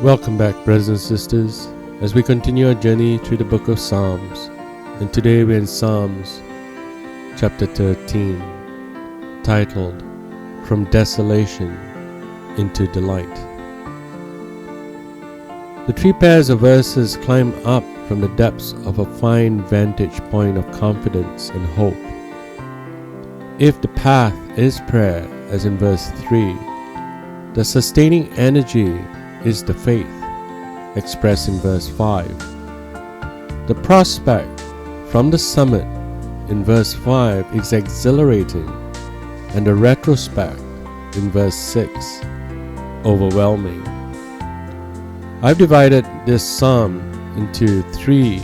Welcome back, brothers and sisters, as we continue our journey through the book of Psalms. And today we're in Psalms chapter 13, titled From Desolation into Delight. The three pairs of verses climb up from the depths of a fine vantage point of confidence and hope. If the path is prayer, as in verse 3, the sustaining energy is the faith, expressed in verse 5. The prospect from the summit in verse 5 is exhilarating, and the retrospect in verse 6 overwhelming. I've divided this psalm into three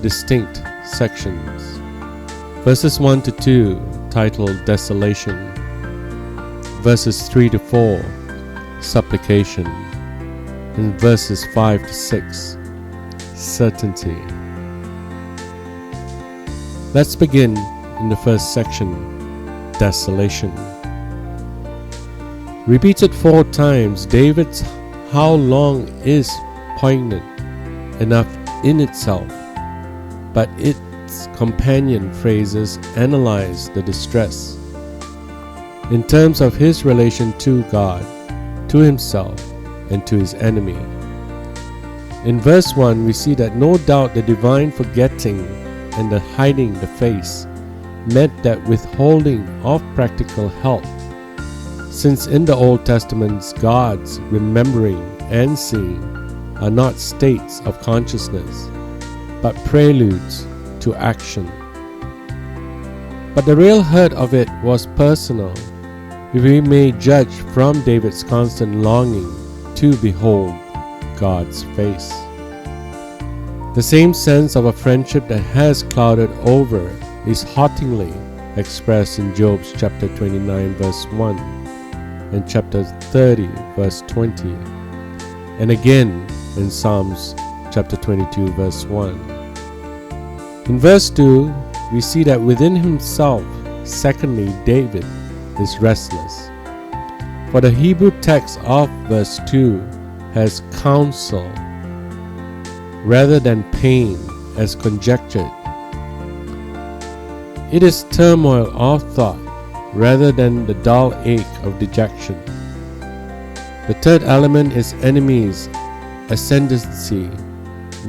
distinct sections. Verses 1 to 2, titled Desolation. Verses 3 to 4, supplication, and verses 5 to 6, certainty. Let's begin in the first section, desolation. Repeated 4 times, David's "how long" is poignant enough in itself, but its companion phrases analyze the distress in terms of his relation to God, to himself, and to his enemy. In verse 1, we see that no doubt the divine forgetting and the hiding the face meant that withholding of practical help, since in the Old Testament God's remembering and seeing are not states of consciousness, but preludes to action. But the real hurt of it was personal, if we may judge from David's constant longing to behold God's face. The same sense of a friendship that has clouded over is hauntingly expressed in Job's chapter 29 verse 1 and chapter 30 verse 20, and again in Psalms chapter 22 verse 1. In verse 2, we see that within himself, secondly, David is restless. For the Hebrew text of verse 2 has counsel rather than pain as conjectured. It is turmoil of thought rather than the dull ache of dejection. The third element is enemies' ascendancy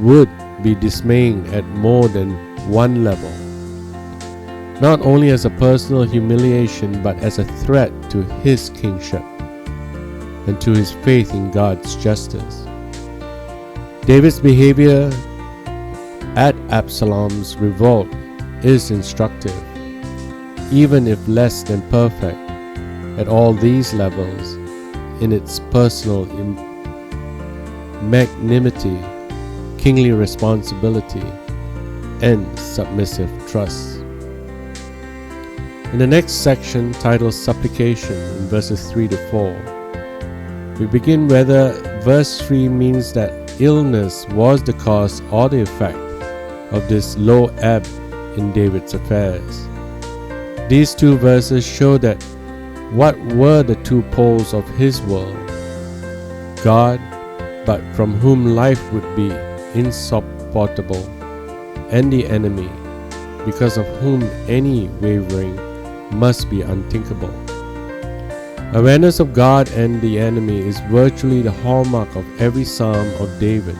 would be dismaying at more than one level, not only as a personal humiliation but as a threat to his kingship and to his faith in God's justice. David's behavior at Absalom's revolt is instructive, even if less than perfect at all these levels in its personal magnanimity, kingly responsibility, and submissive trust. In the next section, titled Supplication, in verses 3 to 4, we begin whether verse 3 means that illness was the cause or the effect of this low ebb in David's affairs. These two verses show that what were the two poles of his world: God, but from whom life would be insupportable, and the enemy, because of whom any wavering must be unthinkable. Awareness of God and the enemy is virtually the hallmark of every psalm of David,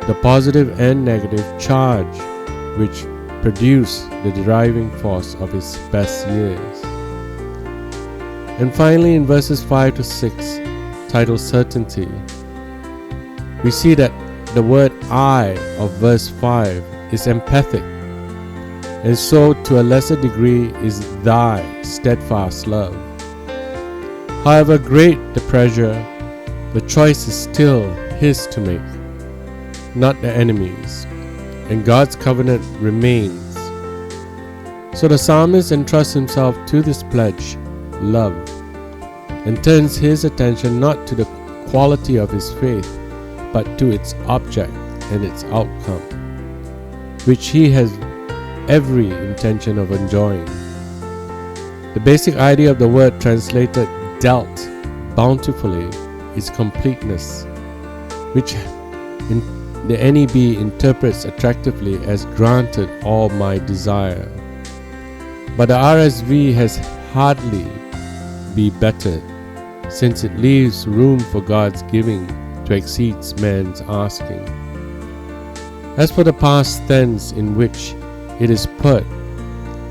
the positive and negative charge which produce the driving force of his best years. And finally, in verses 5 to 6, titled Certainty, we see that the word I of verse 5 is emphatic, and so to a lesser degree is thy steadfast love. However great the pressure, the choice is still his to make, not the enemy's, and God's covenant remains. So the psalmist entrusts himself to this pledge, love, and turns his attention not to the quality of his faith, but to its object and its outcome, which he has every intention of enjoying. The basic idea of the word translated dealt bountifully its completeness, which in the NEB interprets attractively as granted all my desire. But the RSV has hardly be bettered, since it leaves room for God's giving to exceed man's asking. As for the past tense in which it is put,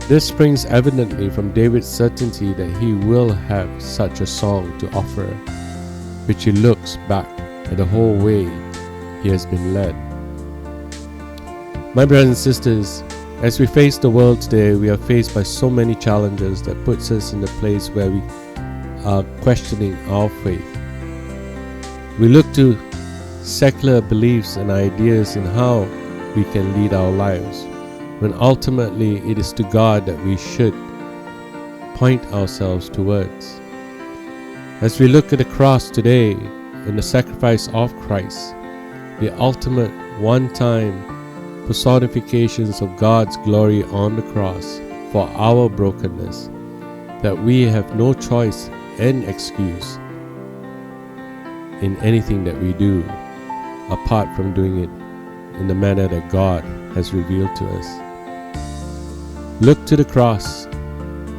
this springs evidently from David's certainty that he will have such a song to offer, which he looks back at the whole way he has been led. My brothers and sisters, as we face the world today, we are faced by so many challenges that puts us in a place where we are questioning our faith. We look to secular beliefs and ideas in how we can lead our lives, when ultimately it is to God that we should point ourselves towards. As we look at the cross today and the sacrifice of Christ, the ultimate one-time personifications of God's glory on the cross for our brokenness, that we have no choice and excuse in anything that we do apart from doing it in the manner that God has revealed to us. Look to the cross,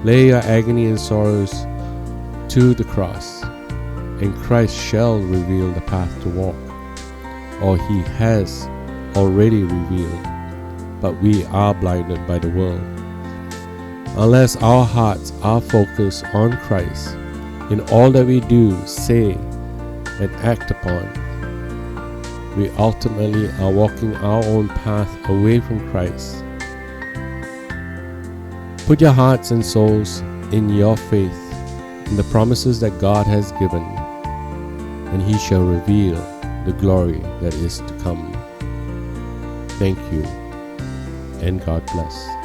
lay your agony and sorrows to the cross, and Christ shall reveal the path to walk, or he has already revealed, but we are blinded by the world. Unless our hearts are focused on Christ in all that we do, say, and act upon, we ultimately are walking our own path away from Christ. Put your hearts and souls in your faith in the promises that God has given, and he shall reveal the glory that is to come. Thank you, and God bless.